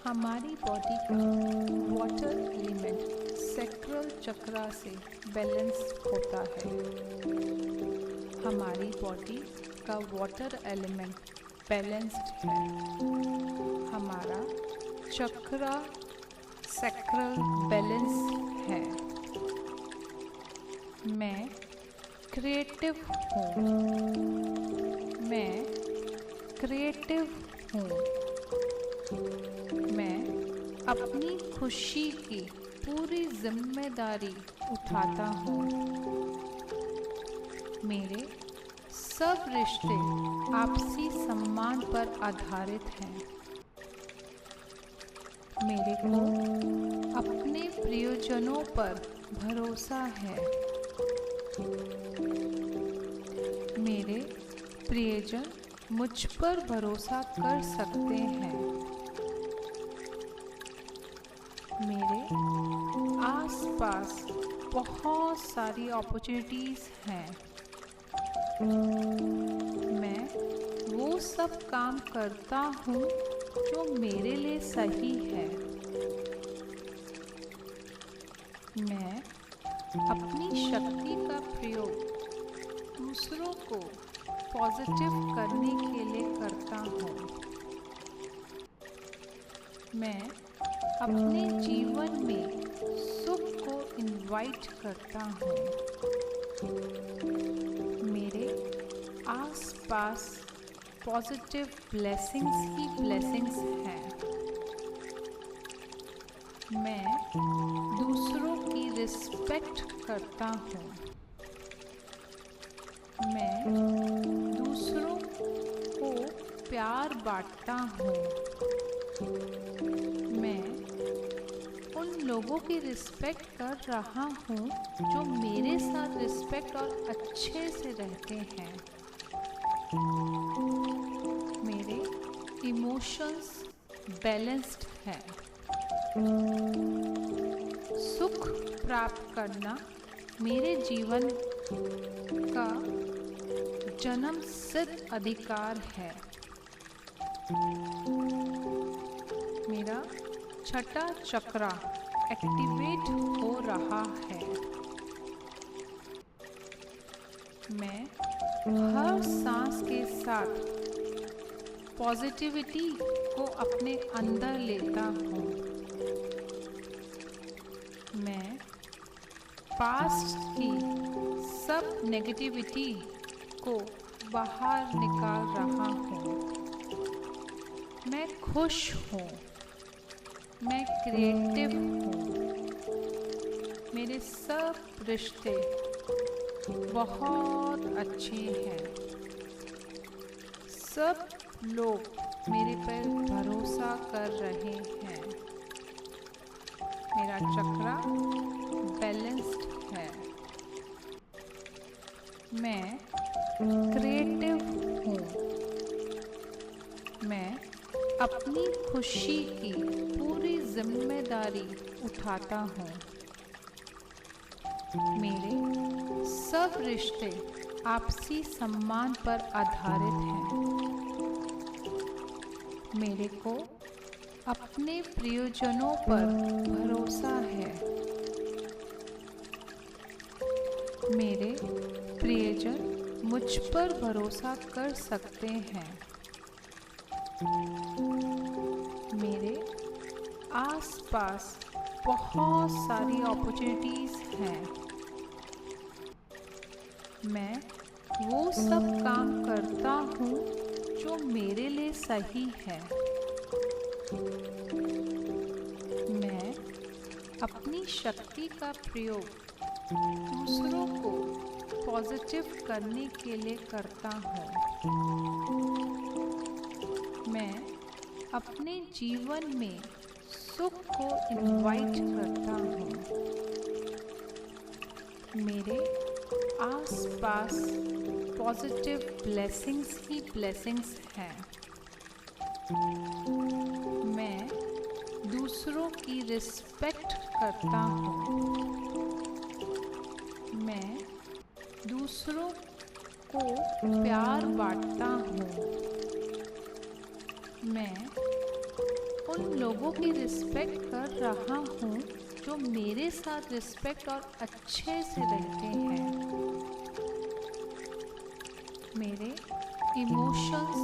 हमारी बॉडी का water element sacral चक्रा से बैलेंस होता है। हमारी बॉडी का वाटर एलिमेंट बैलेंस्ड है। हमारा चक्रा सैक्रल बैलेंस है। मैं क्रिएटिव हूँ। मैं क्रिएटिव हूँ। मैं अपनी खुशी की पूरी जिम्मेदारी उठाता हूँ। मेरे सब रिश्ते आपसी सम्मान पर आधारित हैं। मेरे को अपने प्रियजनों पर भरोसा है। मेरे प्रियजन मुझ पर भरोसा कर सकते हैं। मेरे आसपास बहुत सारी अपॉर्चुनिटीज़ हैं। मैं वो सब काम करता हूँ जो मेरे लिए सही है। मैं अपनी शक्ति का प्रयोग दूसरों को पॉजिटिव करने के लिए करता हूँ। मैं अपने जीवन में सुख को इनवाइट करता हूँ। मेरे आसपास पॉजिटिव ब्लेसिंग्स ही ब्लेसिंग्स हैं। मैं दूसरों की रिस्पेक्ट करता हूँ। मैं दूसरों को प्यार बांटता हूँ। मैं उन लोगों की रिस्पेक्ट कर रहा हूँ जो मेरे साथ रिस्पेक्ट और अच्छे से रहते हैं। मेरे इमोशंस बैलेंस्ड हैं। सुख प्राप्त करना मेरे जीवन का जन्म सिद्ध अधिकार है। मेरा छठा चक्रा एक्टिवेट हो रहा है। मैं हर सांस के साथ पॉजिटिविटी को अपने अंदर लेता हूँ। मैं पास्ट की सब नेगेटिविटी को बाहर निकाल रहा हूँ। मैं खुश हूँ। मैं क्रिएटिव हूँ। मेरे सब रिश्ते बहुत अच्छे हैं। सब लोग मेरे पर भरोसा कर रहे हैं। मेरा चक्रा बैलेंस्ड है। मैं क्रिएटिव हूँ। मैं अपनी खुशी की पूरी जिम्मेदारी उठाता हूँ। मेरे सब रिश्ते आपसी सम्मान पर आधारित हैं। मेरे को अपने प्रियजनों पर भरोसा है। मेरे प्रियजन मुझ पर भरोसा कर सकते हैं। मेरे आसपास बहुत सारी अपॉर्चुनिटीज़ हैं। मैं वो सब काम करता हूँ जो मेरे लिए सही है। मैं अपनी शक्ति का प्रयोग दूसरों को पॉजिटिव करने के लिए करता हूँ। मैं अपने जीवन में सुख को इनवाइट करता हूँ। मेरे आसपास पॉजिटिव ब्लेसिंग्स ही ब्लेसिंग्स हैं। मैं दूसरों की रिस्पेक्ट करता हूँ। मैं दूसरों को प्यार बांटता हूँ। मैं उन लोगों की रिस्पेक्ट कर रहा हूँ जो मेरे साथ रिस्पेक्ट और अच्छे से रहते हैं। मेरे इमोशंस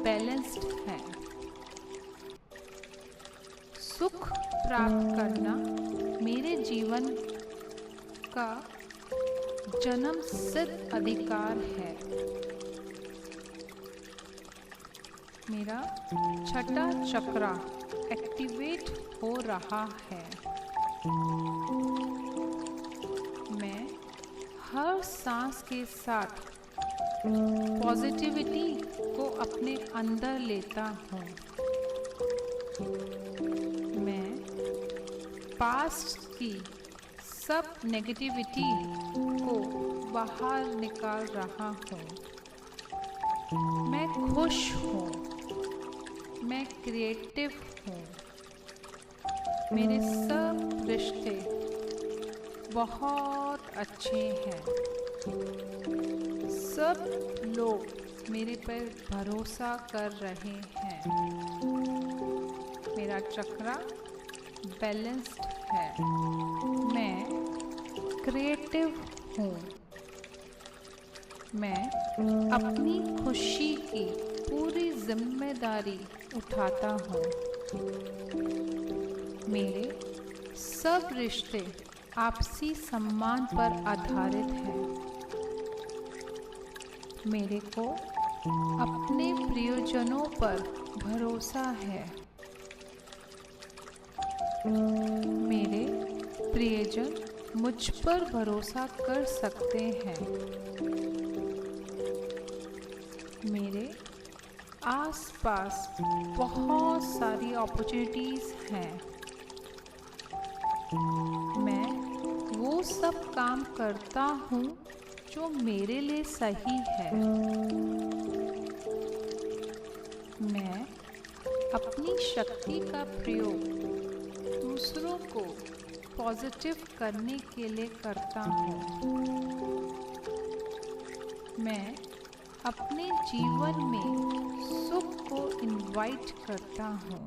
बैलेंस्ड हैं। सुख प्राप्त करना मेरे जीवन का जन्म सिद्ध अधिकार है। मेरा छठा चक्रा एक्टिवेट हो रहा है। मैं हर सांस के साथ पॉजिटिविटी को अपने अंदर लेता हूँ। मैं पास्ट की सब नेगेटिविटी को बाहर निकाल रहा हूँ। मैं खुश हूँ। मैं क्रिएटिव हूँ। मेरे सब रिश्ते बहुत अच्छे हैं। सब लोग मेरे पर भरोसा कर रहे हैं। मेरा चक्रा बैलेंस्ड है। मैं क्रिएटिव हूँ। मैं अपनी खुशी की पूरी जिम्मेदारी उठाता हूँ। मेरे सब रिश्ते आपसी सम्मान पर आधारित हैं। मेरे को अपने प्रियजनों पर भरोसा है। मेरे प्रियजन मुझ पर भरोसा कर सकते हैं। मेरे आसपास बहुत सारी अपॉर्चुनिटीज़ हैं। मैं वो सब काम करता हूँ जो मेरे लिए सही है। मैं अपनी शक्ति का प्रयोग दूसरों को पॉजिटिव करने के लिए करता हूँ। मैं अपने जीवन में सुख को इनवाइट करता हूँ।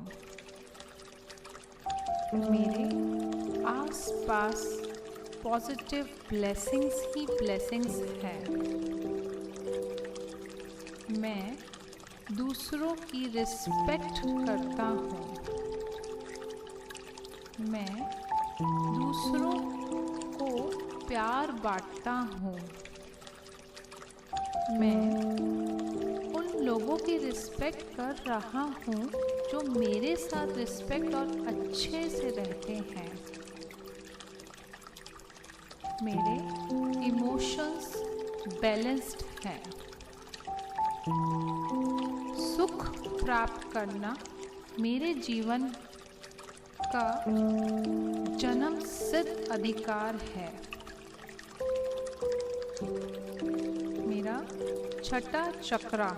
मेरे आसपास पॉजिटिव ब्लेसिंग्स ही ब्लेसिंग्स हैं। मैं दूसरों की रिस्पेक्ट करता हूँ। मैं दूसरों को प्यार बांटता हूँ। मैं उन लोगों की रिस्पेक्ट कर रहा हूँ जो मेरे साथ रिस्पेक्ट और अच्छे से रहते हैं। मेरे इमोशंस बैलेंस्ड हैं। सुख प्राप्त करना मेरे जीवन का जन्म सिद्ध अधिकार है। मेरा छठा चक्रा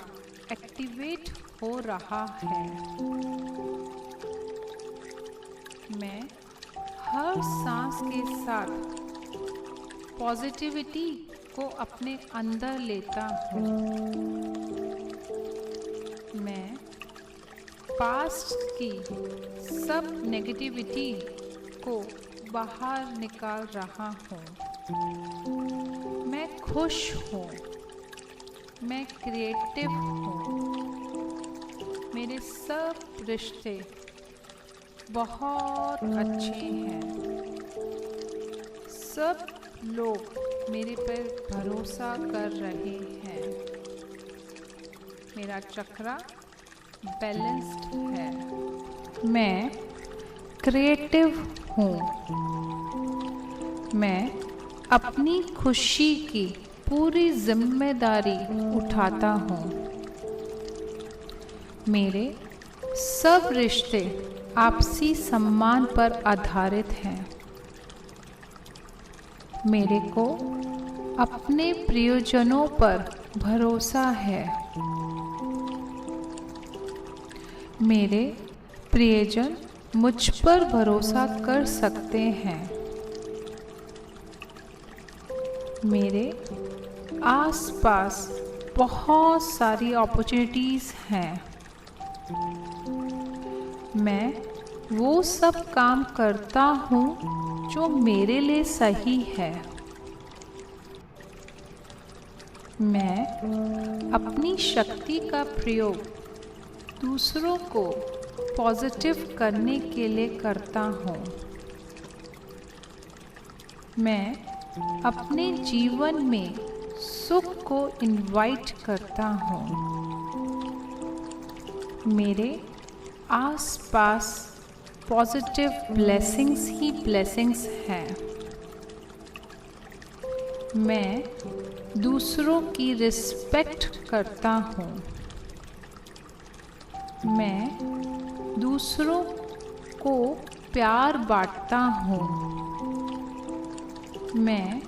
एक्टिवेट हो रहा है। मैं हर सांस के साथ पॉजिटिविटी को अपने अंदर लेता हूँ। मैं पास्ट की सब नेगेटिविटी को बाहर निकाल रहा हूँ। मैं खुश हूँ। मैं क्रिएटिव हूँ। मेरे सब रिश्ते बहुत अच्छे हैं। सब लोग मेरे पर भरोसा कर रहे हैं। मेरा चक्रा बैलेंस्ड है। मैं क्रिएटिव हूँ। मैं अपनी खुशी की पूरी जिम्मेदारी उठाता हूँ। मेरे सब रिश्ते आपसी सम्मान पर आधारित हैं। मेरे को अपने प्रियजनों पर भरोसा है। मेरे प्रियजन मुझ पर भरोसा कर सकते हैं। मेरे आसपास बहुत सारी अपॉर्चुनिटीज़ हैं। मैं वो सब काम करता हूँ जो मेरे लिए सही है। मैं अपनी शक्ति का प्रयोग दूसरों को पॉजिटिव करने के लिए करता हूँ। मैं अपने जीवन में सुख को इनवाइट करता हूँ। मेरे आसपास पॉजिटिव ब्लेसिंग्स ही ब्लेसिंग्स हैं। मैं दूसरों की रिस्पेक्ट करता हूँ। मैं दूसरों को प्यार बांटता हूँ। मैं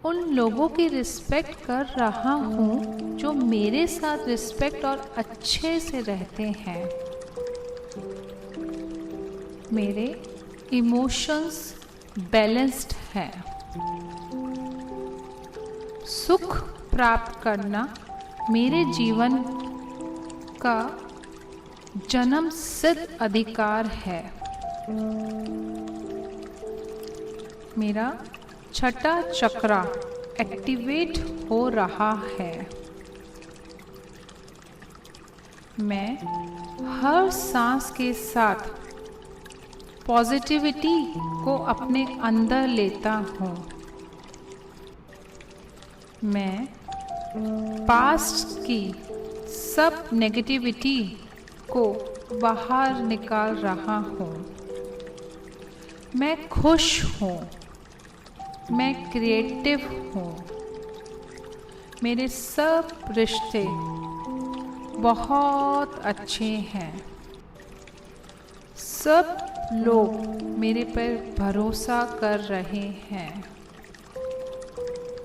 उन लोगों की रिस्पेक्ट कर रहा हूँ जो मेरे साथ रिस्पेक्ट और अच्छे से रहते हैं। मेरे इमोशंस बैलेंस्ड हैं। सुख प्राप्त करना मेरे जीवन का जन्म सिद्ध अधिकार है। मेरा छठा चक्रा एक्टिवेट हो रहा है। मैं हर सांस के साथ पॉजिटिविटी को अपने अंदर लेता हूँ। मैं पास्ट की सब नेगेटिविटी को बाहर निकाल रहा हूँ। मैं खुश हूँ। मैं क्रिएटिव हूँ। मेरे सब रिश्ते बहुत अच्छे हैं। सब लोग मेरे पर भरोसा कर रहे हैं।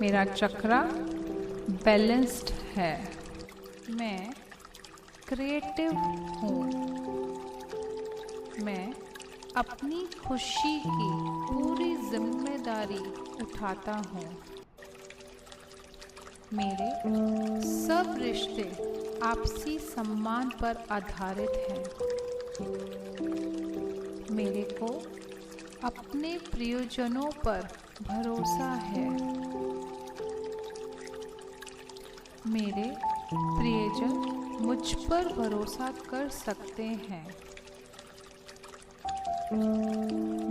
मेरा चक्रा बैलेंस्ड है। मैं क्रिएटिव हूँ। मैं अपनी खुशी की पूरी जिम्मेदारी उठाता हूँ। मेरे सब रिश्ते आपसी सम्मान पर आधारित हैं। मेरे को अपने प्रियजनों पर भरोसा है। मेरे प्रियजन मुझ पर भरोसा कर सकते हैं।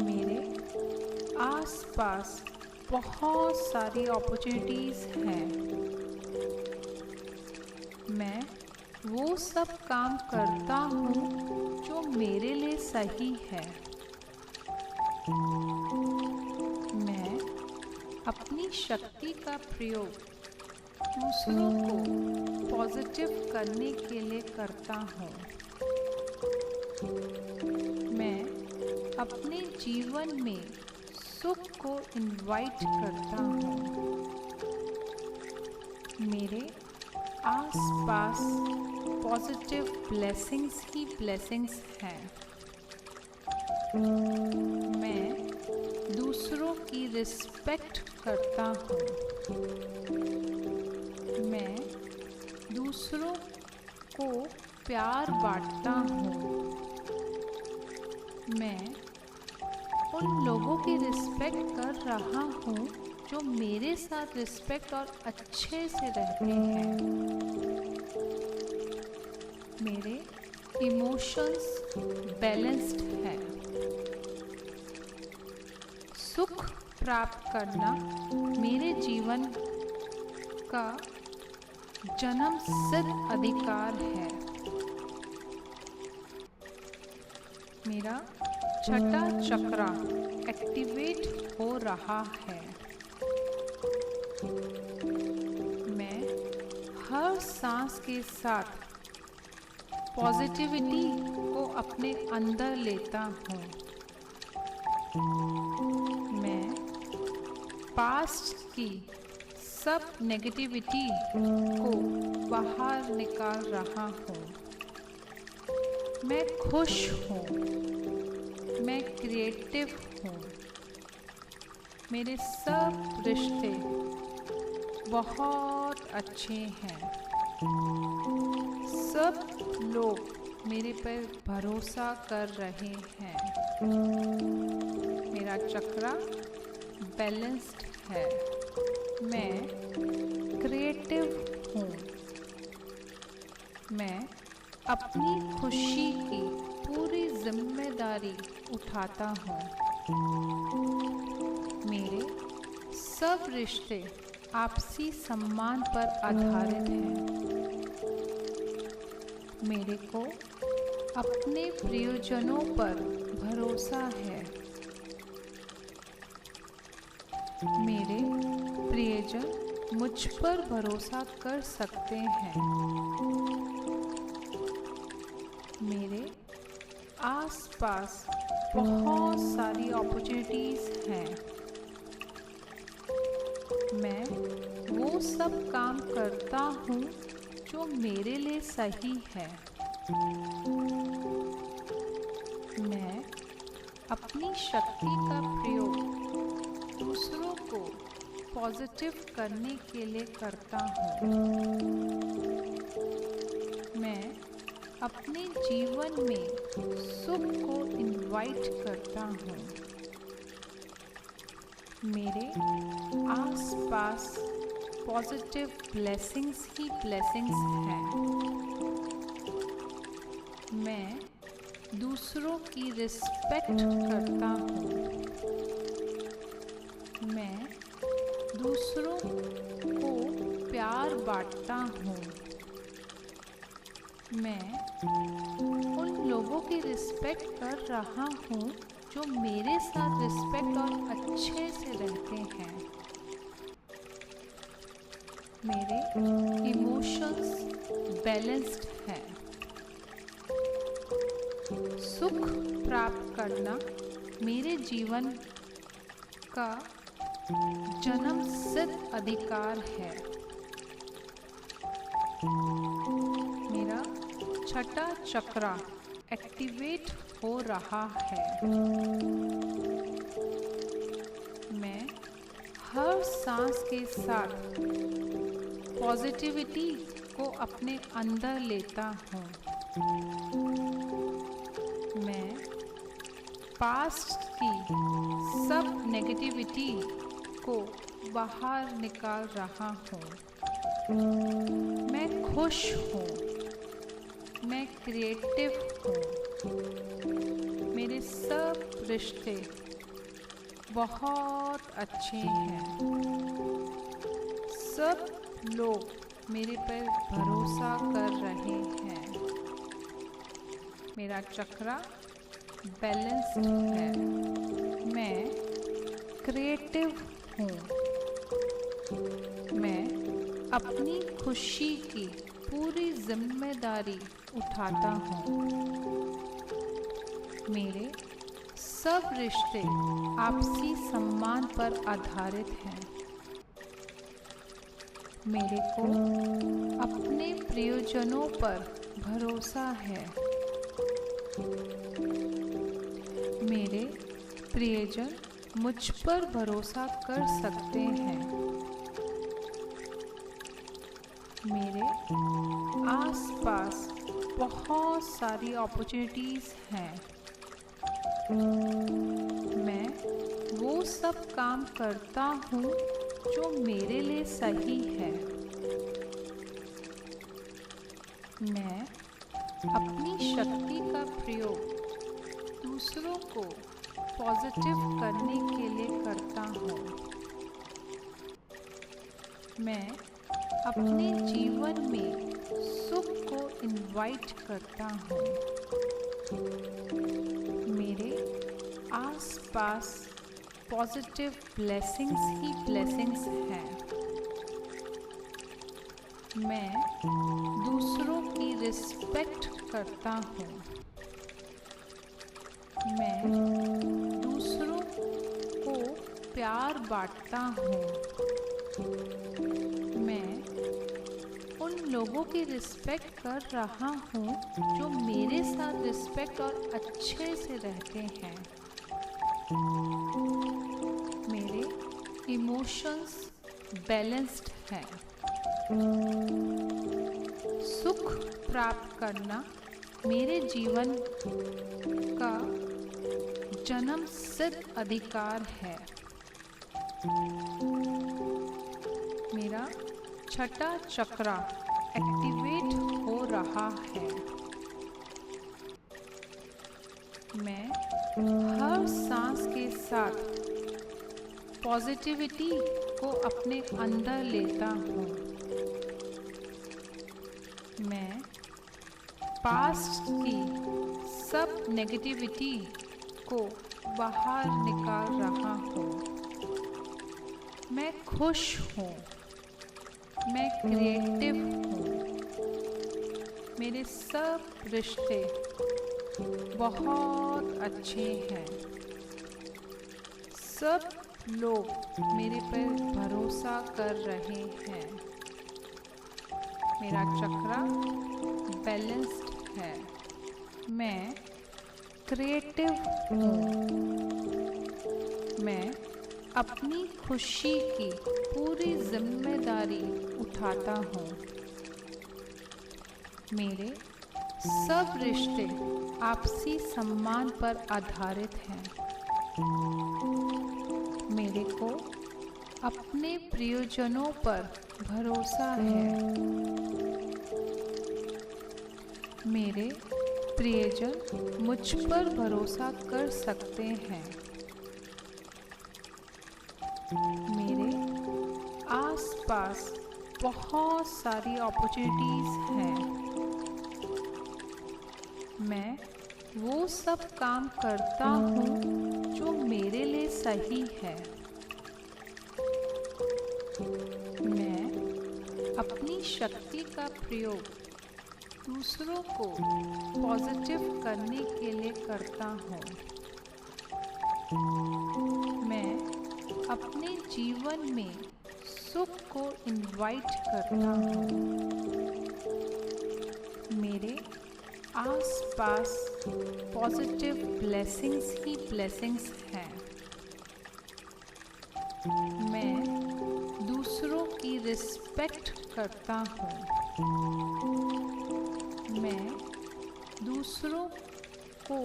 मेरे आसपास बहुत सारी अपॉर्चुनिटीज़ हैं। मैं वो सब काम करता हूँ जो मेरे लिए सही है। मैं अपनी शक्ति का प्रयोग दूसरों को पॉजिटिव करने के लिए करता हूँ। मैं अपने जीवन में सुख को इनवाइट करता हूँ। मेरे आसपास पॉजिटिव ब्लेसिंग्स ही ब्लेसिंग्स हैं। मैं दूसरों की रिस्पेक्ट करता हूँ। मैं दूसरों को प्यार बांटता हूँ। मैं उन लोगों की रिस्पेक्ट कर रहा हूँ जो मेरे साथ रिस्पेक्ट और अच्छे से रहते हैं। मेरे इमोशंस बैलेंस्ड हैं। सुख प्राप्त करना मेरे जीवन का जन्म सिद्ध अधिकार है। मेरा छठा चक्रा एक्टिवेट हो रहा है। मैं हर सांस के साथ पॉजिटिविटी को अपने अंदर लेता हूँ। मैं पास्ट की सब नेगेटिविटी को बाहर निकाल रहा हूँ। मैं खुश हूँ। मैं क्रिएटिव हूँ। मेरे सब रिश्ते बहुत अच्छे हैं। सब लोग मेरे पर भरोसा कर रहे हैं। मेरा चक्रा बैलेंस्ड है। मैं क्रिएटिव हूँ। मैं अपनी खुशी की पूरी जिम्मेदारी उठाता हूँ। मेरे सब रिश्ते आपसी सम्मान पर आधारित हैं। मेरे को अपने प्रियजनों पर भरोसा है। मेरे प्रियजन मुझ पर भरोसा कर सकते हैं। मेरे आसपास बहुत सारी अपॉर्चुनिटीज़ हैं। मैं वो सब काम करता हूँ जो मेरे लिए सही है। मैं अपनी शक्ति का प्रयोग दूसरों को पॉजिटिव करने के लिए करता हूँ। मैं अपने जीवन में सुख को इनवाइट करता हूँ। मेरे आसपास पॉजिटिव ब्लेसिंग्स ही ब्लेसिंग्स हैं। मैं दूसरों की रिस्पेक्ट करता हूँ। मैं दूसरों को प्यार बांटता हूँ। मैं उन लोगों की रिस्पेक्ट कर रहा हूँ जो मेरे साथ रिस्पेक्ट और अच्छे से रहते हैं। मेरे इमोशंस बैलेंस्ड हैं। सुख प्राप्त करना मेरे जीवन का जन्मसिद्ध अधिकार है। मेरा छठा चक्रा एक्टिवेट हो रहा है। मैं हर सांस के साथ पॉजिटिविटी को अपने अंदर लेता हूँ। मैं पास्ट की सब नेगेटिविटी को बाहर निकाल रहा हूँ। मैं खुश हूँ। मैं क्रिएटिव हूँ। मेरे सब रिश्ते बहुत अच्छे हैं। सब लोग मेरे पर भरोसा कर रहे हैं। मेरा चक्रा बैलेंस्ड है। मैं क्रिएटिव हूँ। मैं अपनी खुशी की पूरी जिम्मेदारी उठाता हूँ। मेरे सब रिश्ते आपसी सम्मान पर आधारित हैं। मेरे को अपने प्रियजनों पर भरोसा है। मेरे प्रियजन मुझ पर भरोसा कर सकते हैं। मेरे आसपास बहुत सारी अपॉर्चुनिटीज़ हैं। मैं वो सब काम करता हूँ जो मेरे लिए सही है। मैं अपनी शक्ति का प्रयोग दूसरों को पॉजिटिव करने के लिए करता हूँ। मैं अपने जीवन में सुख को इनवाइट करता हूँ। मेरे आसपास पॉजिटिव ब्लेसिंग्स ही ब्लेसिंग्स हैं। मैं दूसरों की रिस्पेक्ट करता हूँ। मैं दूसरों को प्यार बांटता हूँ। मैं उन लोगों की रिस्पेक्ट कर रहा हूँ जो मेरे साथ रिस्पेक्ट और अच्छे से रहते हैं। मेरे इमोशंस बैलेंस्ड हैं। सुख प्राप्त करना मेरे जीवन का जन्म सिद्ध अधिकार है। मेरा छठा चक्रा एक्टिवेट हो रहा है। मैं हर सांस के साथ पॉजिटिविटी को अपने अंदर लेता हूँ। मैं पास्ट की सब नेगेटिविटी को बाहर निकाल रहा हूँ। मैं खुश हूँ। मैं क्रिएटिव हूँ। मेरे सब रिश्ते बहुत अच्छे हैं। सब लोग मेरे पर भरोसा कर रहे हैं। मेरा चक्रा बैलेंस्ड है। मैं क्रिएटिव हूँ। मैं अपनी खुशी की पूरी जिम्मेदारी उठाता हूँ। मेरे सब रिश्ते आपसी सम्मान पर आधारित हैं। मेरे को अपने प्रियजनों पर भरोसा है। मेरे प्रियजन मुझ पर भरोसा कर सकते हैं। मेरे आसपास बहुत सारी अपॉर्चुनिटीज़ हैं। मैं वो सब काम करता हूँ जो मेरे लिए सही है। मैं अपनी शक्ति का प्रयोग दूसरों को पॉजिटिव करने के लिए करता हूँ। मैं अपने जीवन में सुख को इनवाइट करता हूँ। मेरे आसपास पॉजिटिव ब्लेसिंग्स ही ब्लेसिंग्स हैं। मैं दूसरों की रिस्पेक्ट करता हूँ। मैं दूसरों को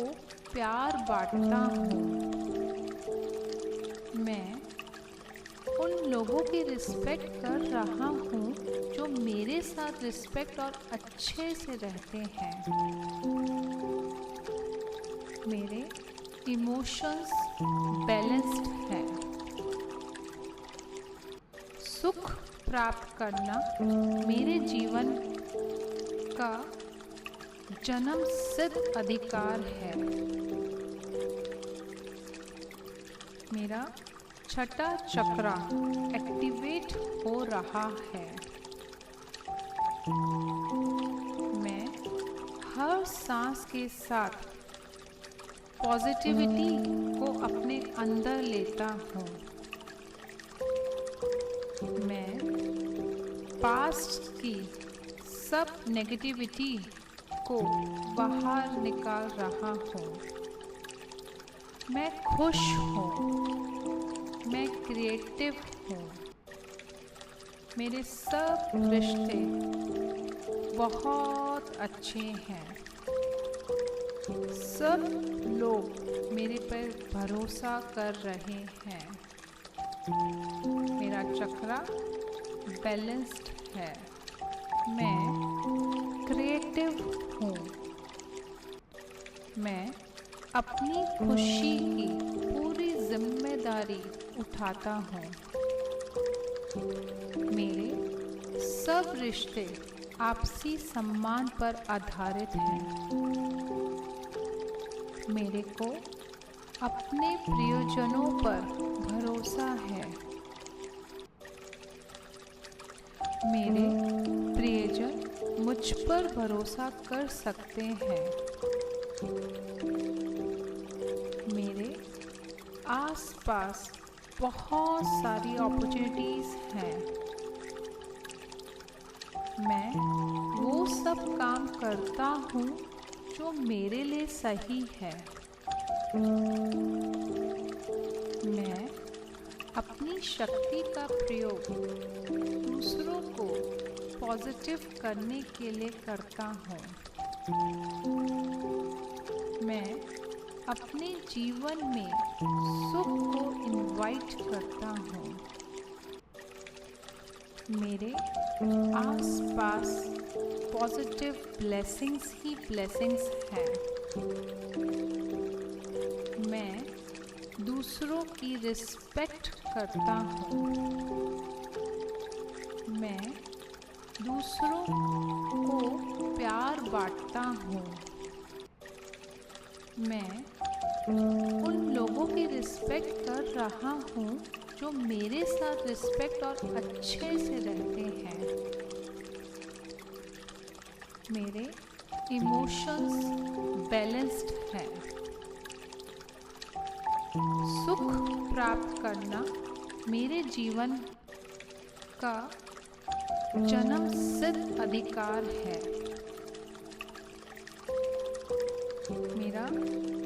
प्यार बांटता हूँ। मैं उन लोगों की रिस्पेक्ट कर रहा हूँ जो मेरे साथ रिस्पेक्ट और अच्छे से रहते हैं। मेरे इमोशंस बैलेंस्ड हैं। सुख प्राप्त करना मेरे जीवन का जन्म सिद्ध अधिकार है। मेरा छठा चक्रा एक्टिवेट हो रहा है। मैं हर सांस के साथ पॉजिटिविटी को अपने अंदर लेता हूँ। मैं पास्ट की सब नेगेटिविटी को बाहर निकाल रहा हूँ। मैं खुश हूँ। मैं क्रिएटिव हूँ। मेरे सब रिश्ते बहुत अच्छे हैं। सब लोग मेरे पर भरोसा कर रहे हैं। मेरा चक्रा बैलेंस्ड है। मैं क्रिएटिव हूँ। मैं अपनी खुशी की पूरी जिम्मेदारी उठाता हूँ। मेरे सब रिश्ते आपसी सम्मान पर आधारित हैं। मेरे को अपने प्रियजनों पर भरोसा है। मेरे प्रियजन मुझ पर भरोसा कर सकते हैं। मेरे आसपास बहुत सारी अपॉर्चुनिटीज़ हैं। मैं वो सब काम करता हूँ जो मेरे लिए सही है। मैं अपनी शक्ति का प्रयोग दूसरों को पॉजिटिव करने के लिए करता हूँ। मैं अपने जीवन में सुख को इनवाइट करता हूँ। मेरे आसपास पॉजिटिव ब्लेसिंग्स ही ब्लेसिंग्स हैं। मैं दूसरों की रिस्पेक्ट करता हूँ। मैं दूसरों को प्यार बांटता हूँ। मैं उन लोगों की रिस्पेक्ट कर रहा हूँ जो मेरे साथ रिस्पेक्ट और अच्छे से रहते हैं। मेरे इमोशंस बैलेंस्ड हैं। सुख प्राप्त करना मेरे जीवन का जन्मसिद्ध अधिकार है। मेरा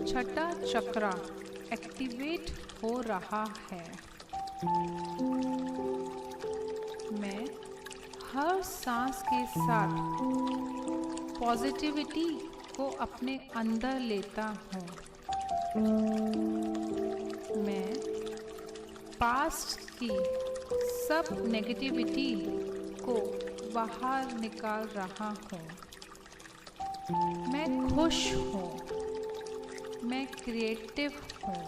छठा चक्रा एक्टिवेट हो रहा है। मैं हर सांस के साथ पॉजिटिविटी को अपने अंदर लेता हूँ। मैं पास्ट की सब नेगेटिविटी को बाहर निकाल रहा हूँ। मैं खुश हूँ। मैं क्रिएटिव हूँ।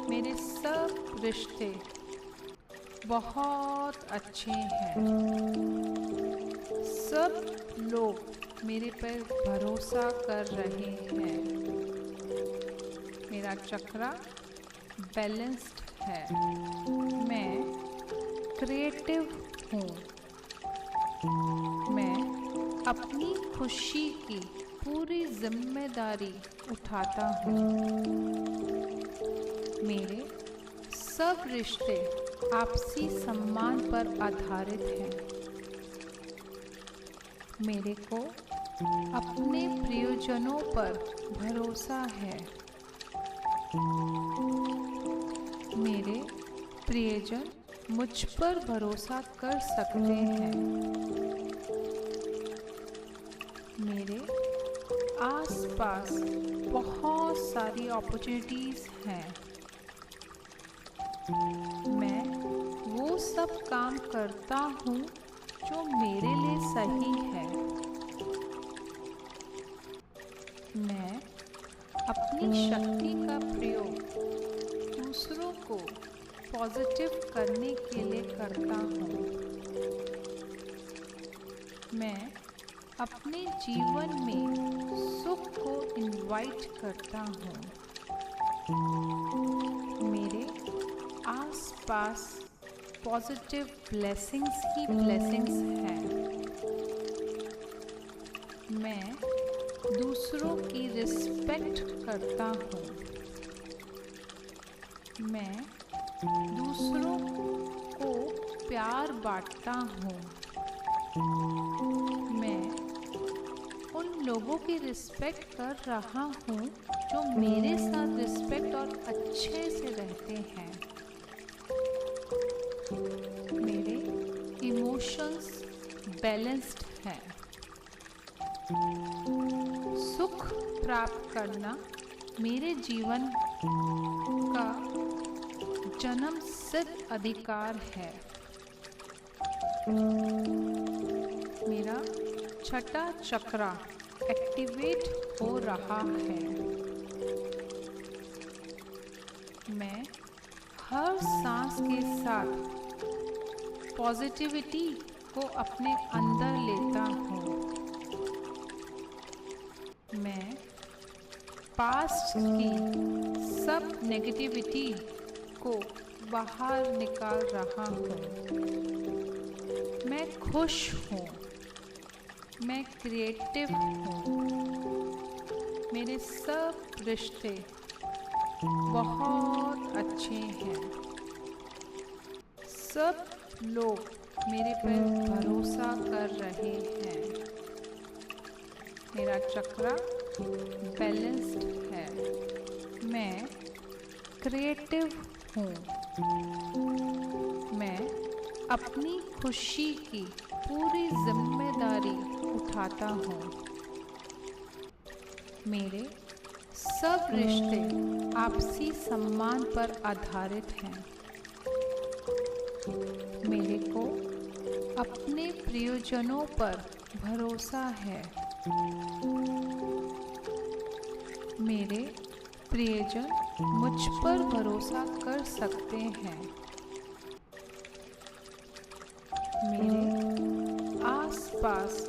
मेरे सब रिश्ते बहुत अच्छे हैं। सब लोग मेरे पर भरोसा कर रहे हैं। मेरा चक्रा बैलेंस्ड है। मैं क्रिएटिव हूँ। मैं अपनी खुशी की पूरी जिम्मेदारी उठाता हूँ। मेरे सब रिश्ते आपसी सम्मान पर आधारित हैं। मेरे को अपने प्रियजनों पर भरोसा है। मेरे प्रियजन मुझ पर भरोसा कर सकते हैं। मेरे आसपास बहुत सारी अपॉर्चुनिटीज़ हैं। मैं वो सब काम करता हूँ जो मेरे लिए सही है। मैं अपनी शक्ति का प्रयोग दूसरों को पॉजिटिव करने के लिए करता हूँ। मैं अपने जीवन में सुख को इनवाइट करता हूँ। मेरे आसपास पॉजिटिव ब्लेसिंग्स ही ब्लेसिंग्स हैं। मैं दूसरों की रिस्पेक्ट करता हूँ। मैं दूसरों को प्यार बांटता हूँ। मैं उन लोगों की रिस्पेक्ट कर रहा हूँ जो मेरे साथ रिस्पेक्ट और अच्छे से रहते हैं। मेरे इमोशंस बैलेंस्ड हैं। सुख प्राप्त करना मेरे जीवन का जन्मसिद्ध अधिकार है। मेरा छठा चक्रा एक्टिवेट हो रहा है। मैं हर सांस के साथ पॉजिटिविटी को अपने अंदर लेता हूँ। मैं पास्ट की सब नेगेटिविटी को बाहर निकाल रहा हूँ। मैं खुश हूँ। मैं क्रिएटिव हूँ। मेरे सब रिश्ते बहुत अच्छे हैं। सब लोग मेरे पर भरोसा कर रहे हैं। मेरा चक्रा बैलेंस्ड है। मैं क्रिएटिव हूँ। मैं अपनी खुशी की पूरी जिम्मेदारी उठाता हूँ। मेरे सब रिश्ते आपसी सम्मान पर आधारित हैं। मेरे को अपने प्रियजनों पर भरोसा है। मेरे प्रियजन मुझ पर भरोसा कर सकते हैं। मेरे आसपास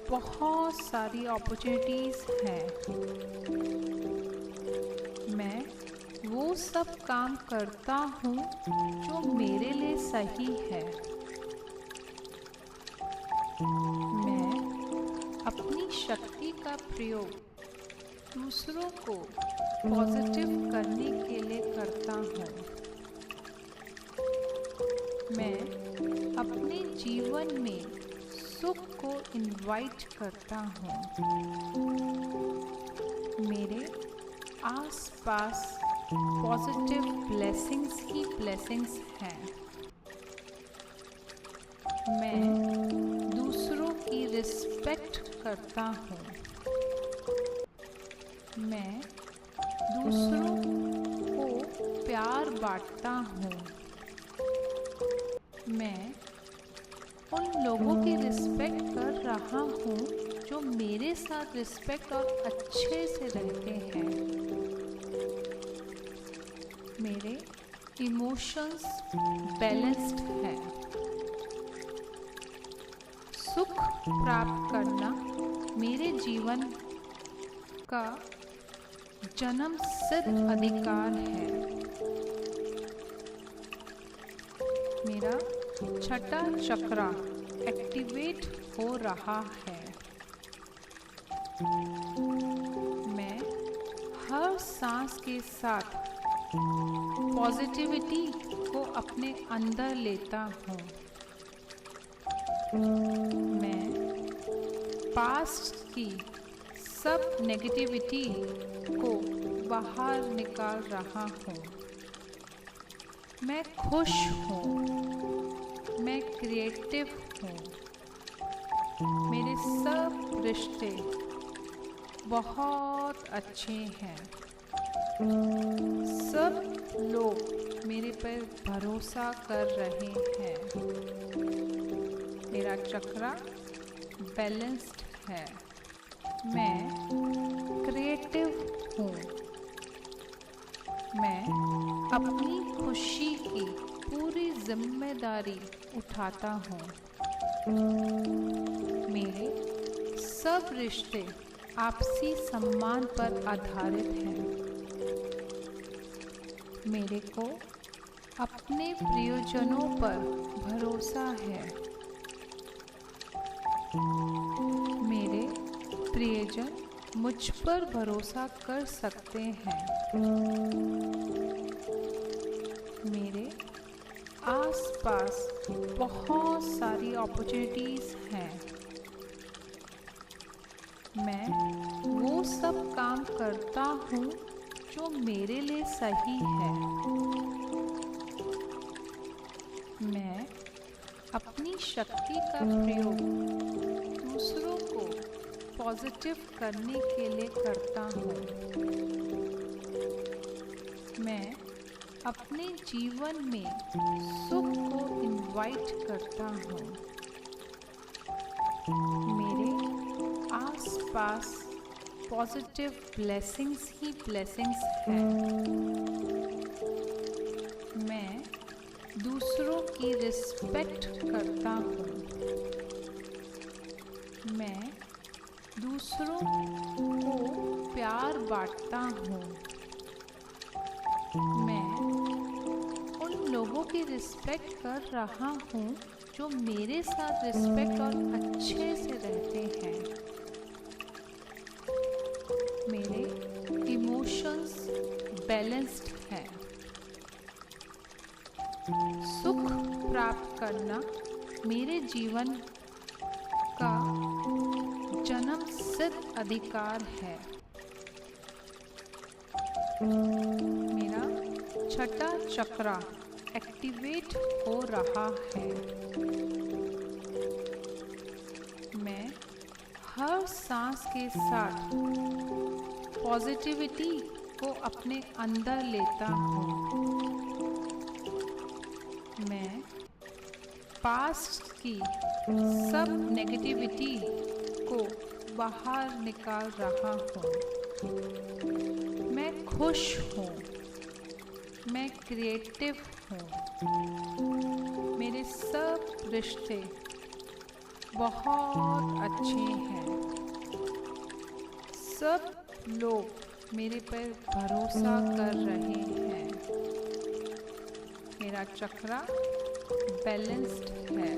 बहुत सारी अपॉर्चुनिटीज़ हैं। मैं वो सब काम करता हूँ जो मेरे लिए सही है। मैं अपनी शक्ति का प्रयोग दूसरों को पॉजिटिव करने के लिए करता हूँ। मैं अपने जीवन में सुख को इनवाइट करता हूँ। मेरे आसपास पॉजिटिव ब्लेसिंग्स ही ब्लेसिंग्स हैं। मैं दूसरों की रिस्पेक्ट करता हूँ। मैं दूसरों को प्यार बांटता हूँ। मैं उन लोगों की रिस्पेक्ट कर रहा हूँ जो मेरे साथ रिस्पेक्ट और अच्छे से रहते हैं। मेरे इमोशंस बैलेंस्ड हैं। सुख प्राप्त करना मेरे जीवन का जन्म सिद्ध अधिकार है। मेरा छठा चक्रा एक्टिवेट हो रहा है। मैं हर सांस के साथ पॉजिटिविटी को अपने अंदर लेता हूँ। मैं पास्ट की सब नेगेटिविटी को बाहर निकाल रहा हूँ। मैं खुश हूँ। मैं क्रिएटिव हूँ। मेरे सब रिश्ते बहुत अच्छे हैं। सब लोग मेरे पर भरोसा कर रहे हैं। मेरा चक्रा बैलेंस्ड है। मैं क्रिएटिव हूँ। मैं अपनी खुशी की पूरी जिम्मेदारी उठाता हूँ। मेरे सब रिश्ते आपसी सम्मान पर आधारित हैं। मेरे को अपने प्रियजनों पर भरोसा है। मेरे प्रियजन मुझ पर भरोसा कर सकते हैं। मेरे आसपास बहुत सारी अपॉर्चुनिटीज़ हैं। मैं वो सब काम करता हूँ जो मेरे लिए सही है। मैं अपनी शक्ति का प्रयोग दूसरों को पॉजिटिव करने के लिए करता हूँ। मैं अपने जीवन में सुख को इनवाइट करता हूँ। मेरे आसपास पॉजिटिव ब्लेसिंग्स ही ब्लेसिंग्स हैं। मैं दूसरों की रिस्पेक्ट करता हूँ। मैं दूसरों को प्यार बांटता हूँ। मैं उन लोगों की रिस्पेक्ट कर रहा हूँ जो मेरे साथ रिस्पेक्ट और अच्छे से रहते हैं। मेरे इमोशंस बैलेंस्ड हैं। सुख प्राप्त करना मेरे जीवन का जन्म सिद्ध अधिकार है। मेरा छठा चक्रा एक्टिवेट हो रहा है। मैं हर सांस के साथ पॉजिटिविटी को अपने अंदर लेता हूँ। मैं पास्ट की सब नेगेटिविटी को बाहर निकाल रहा हूँ। मैं खुश हूँ, मैं क्रिएटिव हूँ, मेरे सब रिश्ते बहुत अच्छे हैं, सब लोग मेरे पर भरोसा कर रहे हैं, मेरा चक्रा बैलेंस्ड है,